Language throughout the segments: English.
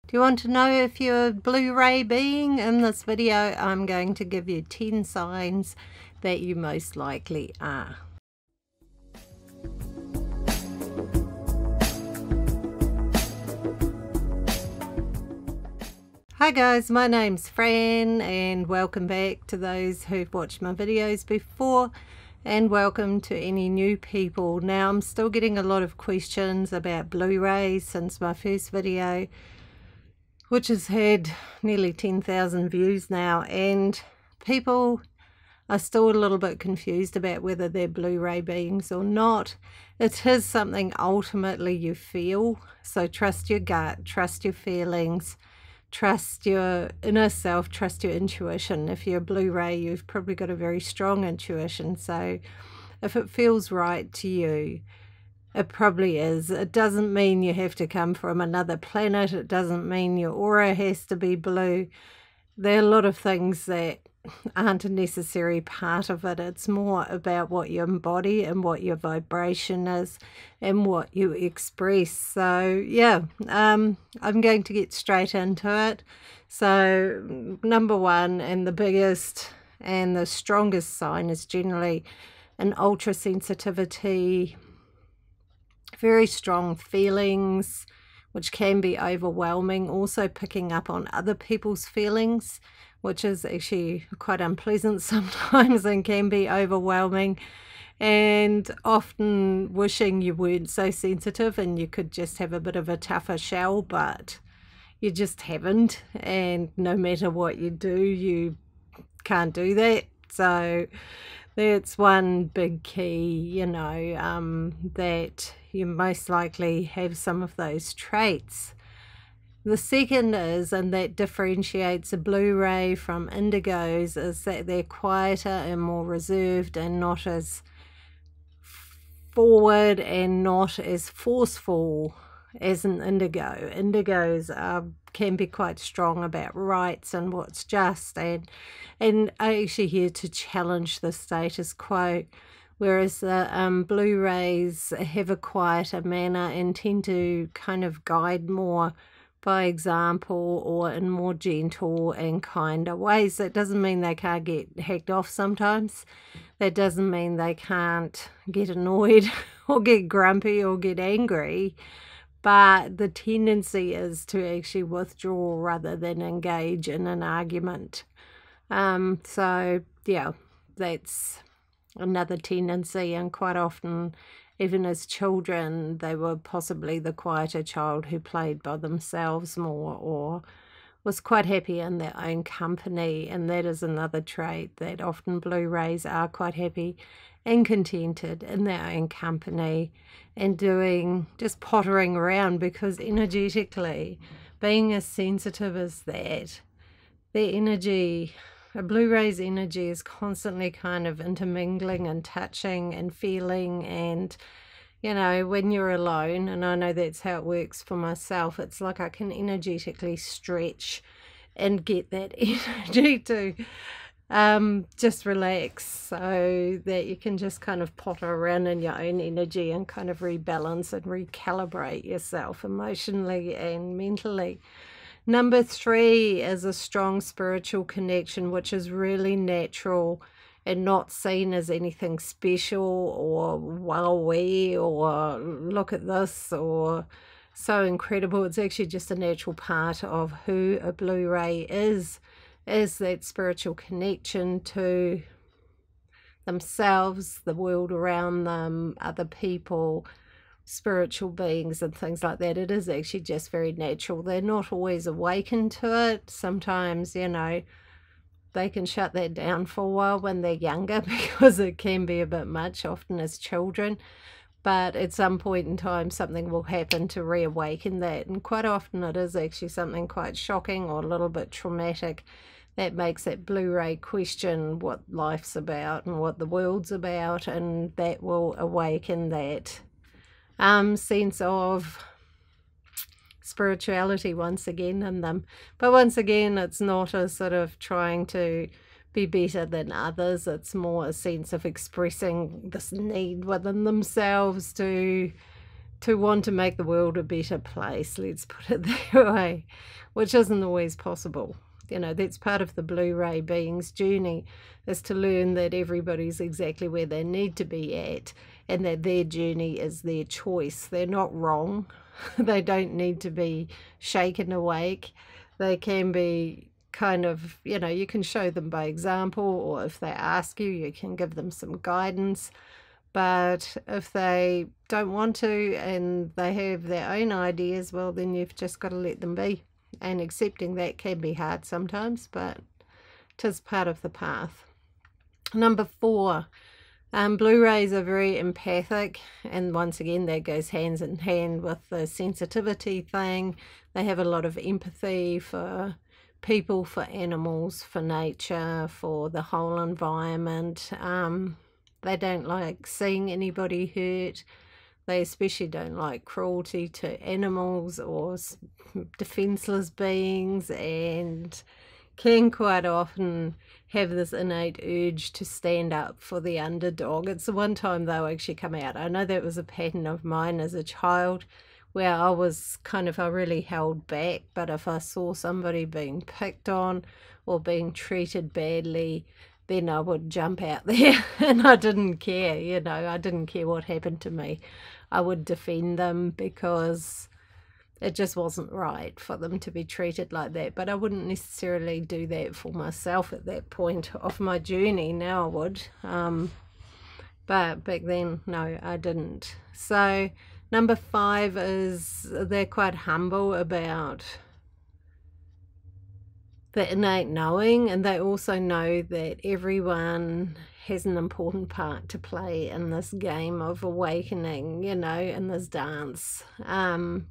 Do you want to know if you're a Blu-ray being? In this video, I'm going to give you 10 signs that you most likely are. Hi guys, my name's Fran and welcome back to those who've watched my videos before, and welcome to any new people. Now, I'm still getting a lot of questions about Blu-rays since my first video, which has had nearly 10,000 views now, and people are still a little bit confused about whether they're Blu-ray beings or not. It is something ultimately you feel, so trust your gut, trust your feelings, trust your inner self, trust your intuition. If you're a Blu-ray, you've probably got a very strong intuition, so if it feels right to you, it probably is. It doesn't mean you have to come from another planet. It doesn't mean your aura has to be blue. There are a lot of things that aren't a necessary part of it. It's more about what you embody and what your vibration is and what you express. So yeah, I'm going to get straight into it. So number one, and the biggest and the strongest sign, is generally an ultra sensitivity, very strong feelings, which can be overwhelming. Also picking up on other people's feelings, which is actually quite unpleasant sometimes and can be overwhelming, and often wishing you weren't so sensitive and you could just have a bit of a tougher shell, but you just haven't, and no matter what you do, you can't do that. So that's one big key, you know, that you most likely have some of those traits. The second is, and that differentiates a Blu-ray from indigos, is that they're quieter and more reserved and not as forward and not as forceful as an indigo. Indigos can be quite strong about rights and what's just, and are actually here to challenge the status quo, whereas the Blu-rays have a quieter manner and tend to kind of guide more by example or in more gentle and kinder ways. That doesn't mean they can't get hacked off sometimes. That doesn't mean they can't get annoyed or get grumpy or get angry. But the tendency is to actually withdraw rather than engage in an argument. So yeah, that's another tendency, and quite often, even as children, they were possibly the quieter child who played by themselves more or was quite happy in their own company, and that is another trait, that often Blu-rays are quite happy and contented in their own company and just pottering around, because energetically, being as sensitive as that, their energy, a Blu-ray's energy, is constantly kind of intermingling and touching and feeling. And you know, when you're alone, and I know that's how it works for myself, it's like I can energetically stretch and get that energy to just relax, so that you can just kind of potter around in your own energy and kind of rebalance and recalibrate yourself emotionally and mentally. Number three is a strong spiritual connection, which is really natural and not seen as anything special or wowee or look at this or so incredible. It's actually just a natural part of who a Blu-ray is that spiritual connection to themselves, the world around them, other people, spiritual beings and things like that. It is actually just very natural. They're not always awakened to it. Sometimes, you know, they can shut that down for a while when they're younger because it can be a bit much, often as children. But at some point in time, something will happen to reawaken that. And quite often it is actually something quite shocking or a little bit traumatic that makes that Blu-ray question what life's about and what the world's about, and that will awaken that sense of spirituality once again in them. But once again, it's not a sort of trying to be better than others. It's more a sense of expressing this need within themselves to to want to make the world a better place, let's put it that way, which isn't always possible. You know, that's part of the Blu-ray being's journey, is to learn that everybody's exactly where they need to be at, and that their journey is their choice. They're not wrong. They don't need to be shaken awake. They can be kind of, you know, you can show them by example, or if they ask you, you can give them some guidance. But if they don't want to and they have their own ideas, well, then you've just got to let them be. And accepting that can be hard sometimes, but it is part of the path. Number 4, Blu-rays are very empathic, and once again that goes hands in hand with the sensitivity thing. They have a lot of empathy for people, for animals, for nature, for the whole environment. They don't like seeing anybody hurt. They especially don't like cruelty to animals or defenseless beings, and can quite often have this innate urge to stand up for the underdog. It's the one time they'll actually come out. I know that was a pattern of mine as a child, where I really held back, but if I saw somebody being picked on or being treated badly, then I would jump out there and I didn't care, you know, I didn't care what happened to me. I would defend them because it just wasn't right for them to be treated like that. But I wouldn't necessarily do that for myself at that point of my journey. Now I would. But back then, no, I didn't. So number 5 is they're quite humble about the innate knowing, and they also know that everyone has an important part to play in this game of awakening, you know, in this dance,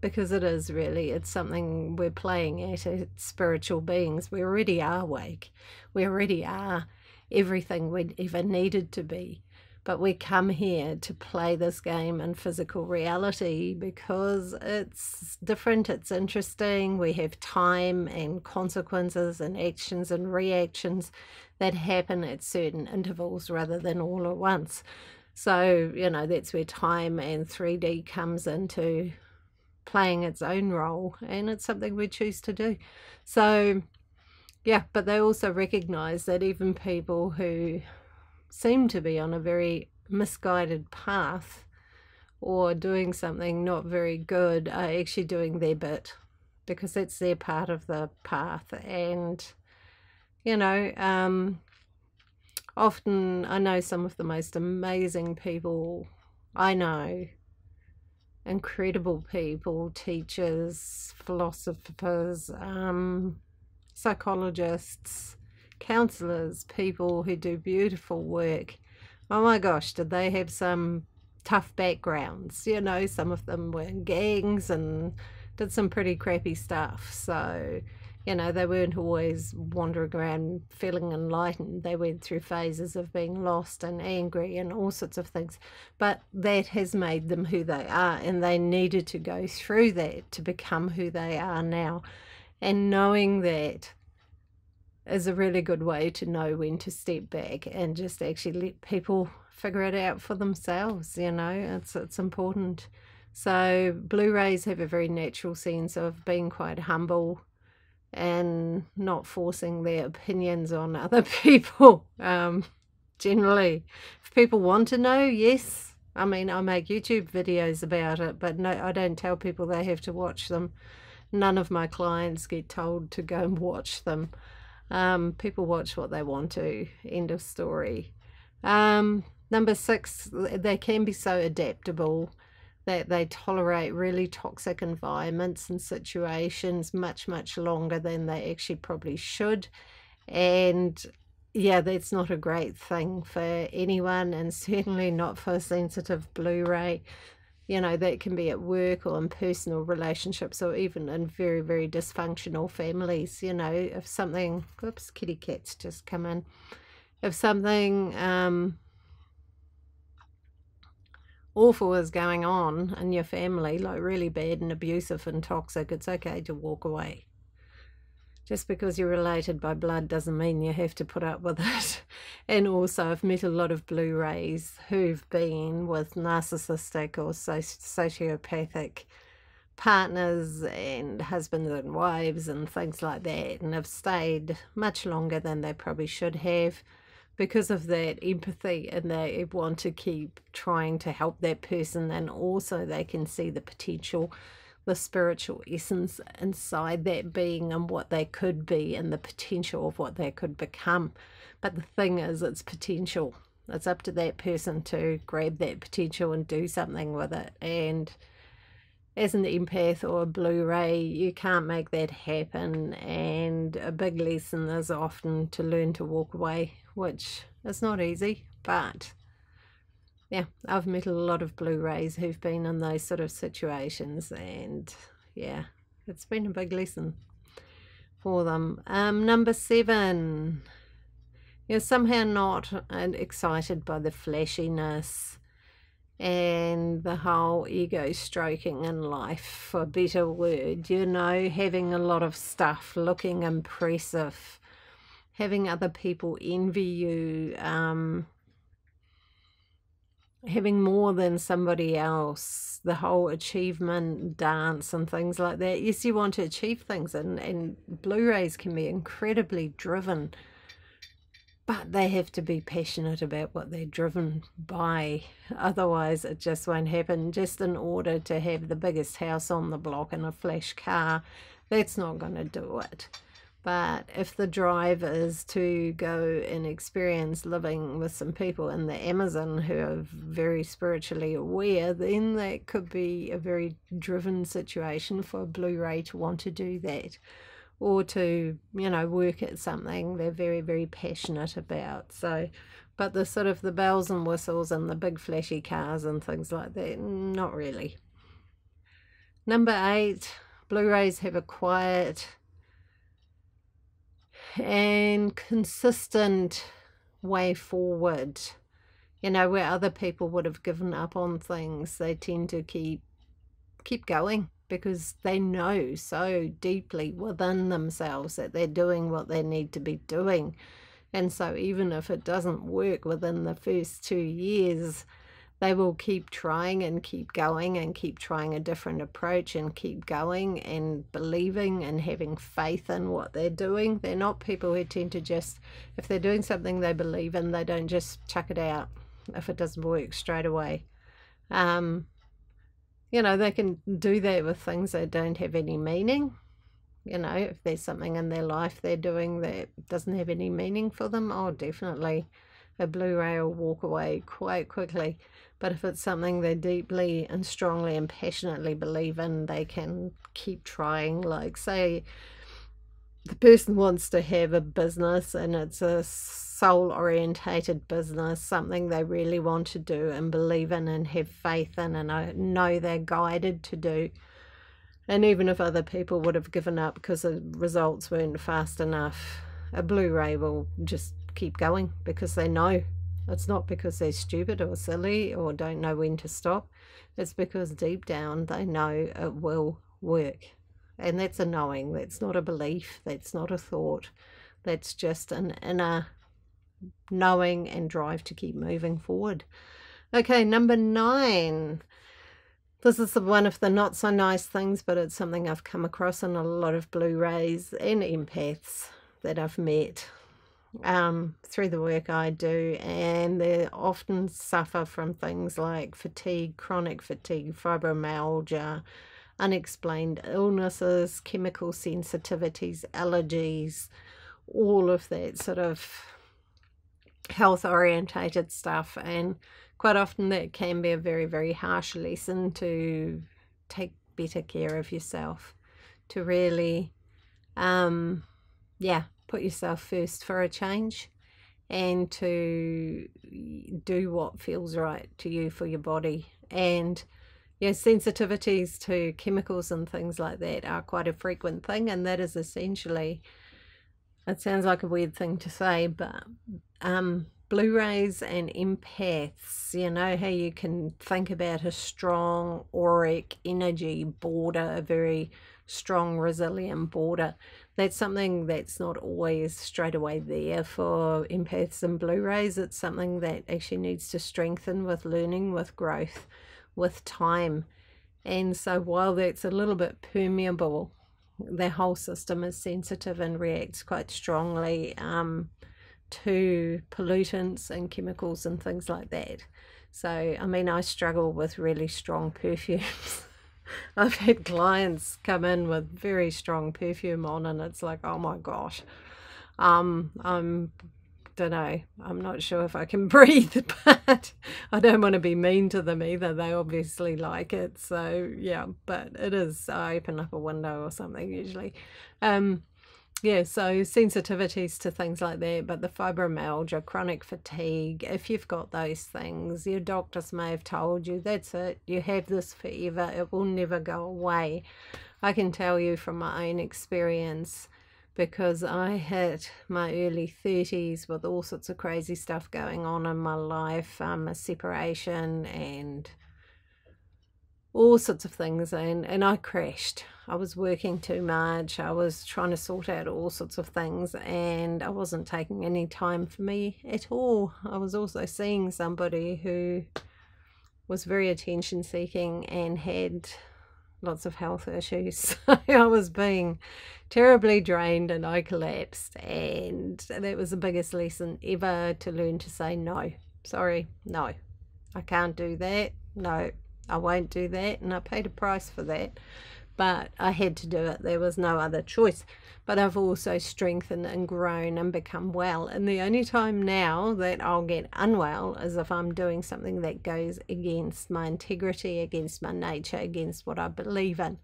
because it's something we're playing at as spiritual beings. We already are awake. We already are everything we ever needed to be. But we come here to play this game in physical reality because it's different, it's interesting. We have time and consequences and actions and reactions that happen at certain intervals rather than all at once. So, you know, that's where time and 3D comes into playing its own role, and it's something we choose to do. So, yeah, but they also recognize that even people who seem to be on a very misguided path or doing something not very good are actually doing their bit, because that's their part of the path. And, you know, often I know some of the most amazing people I know, incredible people, teachers, philosophers, psychologists, counselors, people who do beautiful work. Oh my gosh, did they have some tough backgrounds? You know, some of them were in gangs and did some pretty crappy stuff. So, you know, they weren't always wandering around feeling enlightened. They went through phases of being lost and angry and all sorts of things. But that has made them who they are, and they needed to go through that to become who they are now. And knowing that is a really good way to know when to step back and just actually let people figure it out for themselves. You know, it's important. So Blu-rays have a very natural sense of being quite humble and not forcing their opinions on other people. Generally, if people want to know, yes. I mean, I make YouTube videos about it, but no, I don't tell people they have to watch them. None of my clients get told to go and watch them. People watch what they want to. End of story. Number 6, they can be so adaptable that they tolerate really toxic environments and situations much, much longer than they actually probably should. And yeah, that's not a great thing for anyone, and certainly not for a sensitive Blu-ray. You know, that can be at work or in personal relationships, or even in very, very dysfunctional families. You know, if something, oops, kitty cats just come in. If something awful is going on in your family, like really bad and abusive and toxic, it's okay to walk away. Just because you're related by blood doesn't mean you have to put up with it. And also, I've met a lot of Blu-rays who've been with narcissistic or sociopathic partners and husbands and wives and things like that, and have stayed much longer than they probably should have because of that empathy, and they want to keep trying to help that person, and also they can see the potential, the spiritual essence inside that being and what they could be and the potential of what they could become. But the thing is, it's potential. It's up to that person to grab that potential and do something with it. And as an empath or a Blu-ray, you can't make that happen. And a big lesson is often to learn to walk away, which is not easy, but yeah, I've met a lot of Blu-rays who've been in those sort of situations, and yeah, it's been a big lesson for them. Number 7, you're somehow not excited by the flashiness and the whole ego stroking in life, for a better word, you know, having a lot of stuff, looking impressive, having other people envy you, having more than somebody else, the whole achievement dance and things like that. Yes, you want to achieve things, and Blu-rays can be incredibly driven, but they have to be passionate about what they're driven by. Otherwise, it just won't happen. Just in order to have the biggest house on the block and a flash car, that's not going to do it. But if the drive is to go and experience living with some people in the Amazon who are very spiritually aware, then that could be a very driven situation for a Blu-ray to want to do that. Or to, you know, work at something they're very, very passionate about. So, but the sort of the bells and whistles and the big flashy cars and things like that, not really. Number 8, Blu-rays have a quiet and consistent way forward. You know, where other people would have given up on things, they tend to keep going, because they know so deeply within themselves that they're doing what they need to be doing. And so even if it doesn't work within the first 2 years, they will keep trying and keep going and keep trying a different approach and keep going and believing and having faith in what they're doing. They're not people who tend to just, if they're doing something they believe in, they don't just chuck it out if it doesn't work straight away. You know, they can do that with things that don't have any meaning. You know, if there's something in their life they're doing that doesn't have any meaning for them, oh, definitely a Blu-ray will walk away quite quickly. But if it's something they deeply and strongly and passionately believe in, they can keep trying. Like, say, the person wants to have a business and it's a soul-orientated business, something they really want to do and believe in and have faith in and know they're guided to do. And even if other people would have given up because the results weren't fast enough, a Blu-ray will just keep going because they know. It's not because they're stupid or silly or don't know when to stop. It's because deep down they know it will work. And that's a knowing. That's not a belief. That's not a thought. That's just an inner knowing and drive to keep moving forward. Okay, number 9. This is one of the not so nice things, but it's something I've come across in a lot of Blu-rays and empaths that I've met through the work I do, and they often suffer from things like fatigue, chronic fatigue, fibromyalgia, unexplained illnesses, chemical sensitivities, allergies, all of that sort of health orientated stuff. And quite often that can be a very, very harsh lesson to take better care of yourself, to really put yourself first for a change, and to do what feels right to you for your body. And sensitivities to chemicals and things like that are quite a frequent thing, and that is essentially, it sounds like a weird thing to say, but Blu-rays and empaths, you know how you can think about a strong auric energy border, a very strong, resilient border. That's something that's not always straight away there for empaths and Blu-rays. It's something that actually needs to strengthen with learning, with growth, with time. And so while that's a little bit permeable, their whole system is sensitive and reacts quite strongly to pollutants and chemicals and things like that. So, I mean, I struggle with really strong perfumes. I've had clients come in with very strong perfume on, and it's like, oh my gosh, don't know, I'm not sure if I can breathe, but I don't want to be mean to them either. They obviously like it, so yeah, but it is, I open up a window or something usually. Yeah, so sensitivities to things like that, but the fibromyalgia, chronic fatigue, if you've got those things, your doctors may have told you, that's it, you have this forever, it will never go away. I can tell you from my own experience, because I hit my early 30s with all sorts of crazy stuff going on in my life, a separation and all sorts of things, and I crashed. I was working too much, I was trying to sort out all sorts of things, and I wasn't taking any time for me at all. I was also seeing somebody who was very attention seeking and had lots of health issues. So I was being terribly drained and I collapsed, and that was the biggest lesson ever, to learn to say no. Sorry, no, I can't do that. No, I won't do that. And I paid a price for that, but I had to do it. There was no other choice. But I've also strengthened and grown and become well. And the only time now that I'll get unwell is if I'm doing something that goes against my integrity, against my nature, against what I believe in.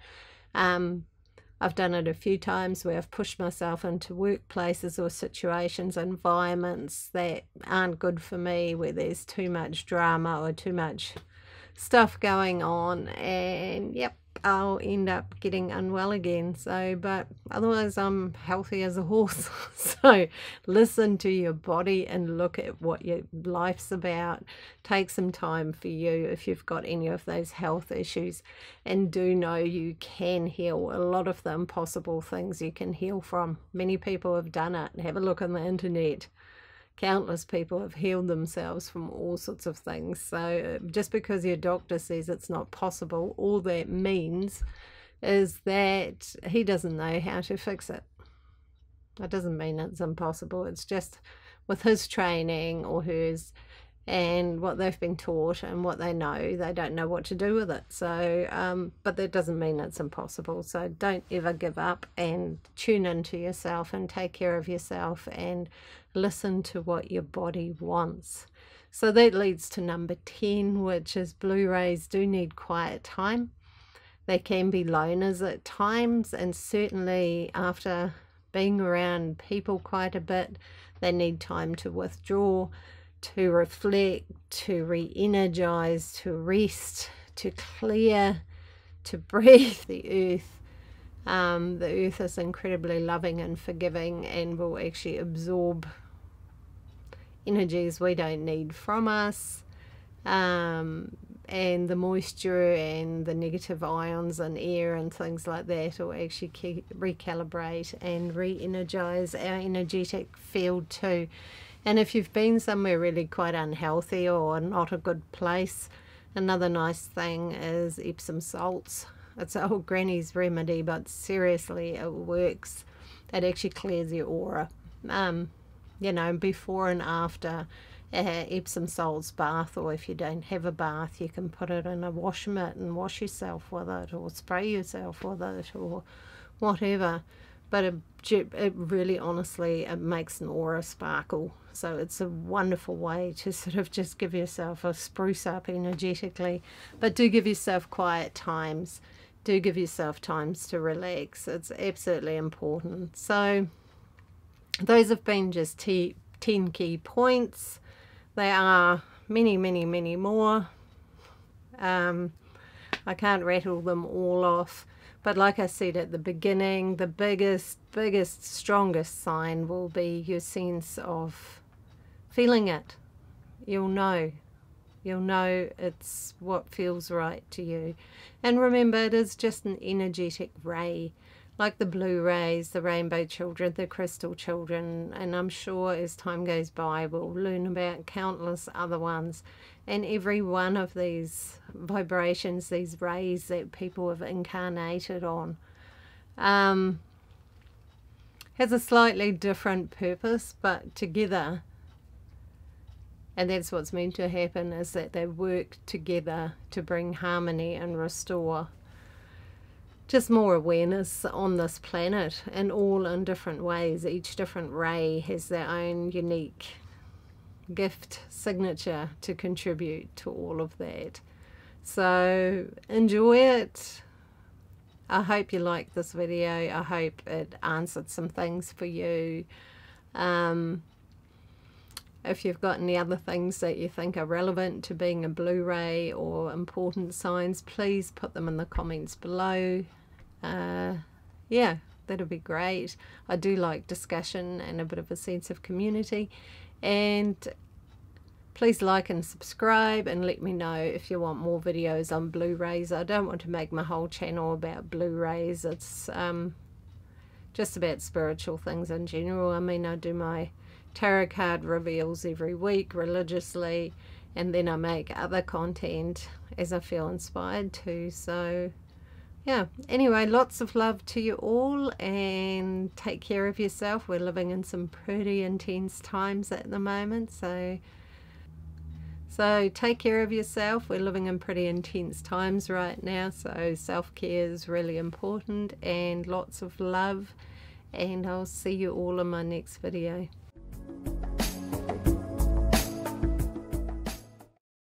I've done it a few times where I've pushed myself into workplaces or situations, environments that aren't good for me, where there's too much drama or too much stuff going on, and yep, I'll end up getting unwell again. So, but otherwise I'm healthy as a horse. So listen to your body and look at what your life's about. Take some time for you if you've got any of those health issues, and do know you can heal. A lot of the impossible things you can heal from. Many people have done it. Have a look on the internet. Countless people have healed themselves from all sorts of things. So just because your doctor says it's not possible, all that means is that he doesn't know how to fix it. That doesn't mean it's impossible. It's just with his training or hers and what they've been taught and what they know, they don't know what to do with it. So but that doesn't mean it's impossible. So don't ever give up, and tune into yourself and take care of yourself and listen to what your body wants. So that leads to number 10, which is Blu-rays do need quiet time. They can be loners at times, and certainly after being around people quite a bit, they need time to withdraw, to reflect, to re-energize, to rest, to clear, to breathe. The earth is incredibly loving and forgiving, and will actually absorb energies we don't need from us, and the moisture and the negative ions and air and things like that will actually recalibrate and re-energize our energetic field too. And if you've been somewhere really quite unhealthy or not a good place, another nice thing is Epsom salts. It's an old granny's remedy, but seriously, it works. It actually clears your aura. You know, before and after Epsom salts bath, or if you don't have a bath, you can put it in a wash mitt and wash yourself with it, or spray yourself with it, or whatever. But it really, honestly, it makes an aura sparkle. So it's a wonderful way to sort of just give yourself a spruce up energetically. But do give yourself quiet times. Do give yourself times to relax. It's absolutely important. So those have been just 10 key points. There are many, many, many more. I can't rattle them all off. But like I said at the beginning, the biggest, strongest sign will be your sense of feeling it. You'll know. You'll know it's what feels right to you. And remember, it is just an energetic ray, like the blue rays, the rainbow children, the crystal children, and I'm sure as time goes by we'll learn about countless other ones. And every one of these vibrations, these rays that people have incarnated on, has a slightly different purpose, but together, and that's what's meant to happen, is that they work together to bring harmony and restore just more awareness on this planet, and all in different ways. Each different ray has their own unique gift signature to contribute to all of that. So enjoy it. I hope you liked this video. I hope it answered some things for you. If you've got any other things that you think are relevant to being a Blu-ray or important signs, please put them in the comments below. Yeah, that'd be great. I do like discussion and a bit of a sense of community. And please like and subscribe, and let me know if you want more videos on Blu-rays. I don't want to make my whole channel about Blu-rays. It's just about spiritual things in general. I mean, I do my tarot card reveals every week religiously, and then I make other content as I feel inspired to. So yeah, anyway, lots of love to you all, and take care of yourself. We're living in some pretty intense times at the moment, so take care of yourself. We're living in pretty intense times right now, so self-care is really important, and lots of love, and I'll see you all in my next video.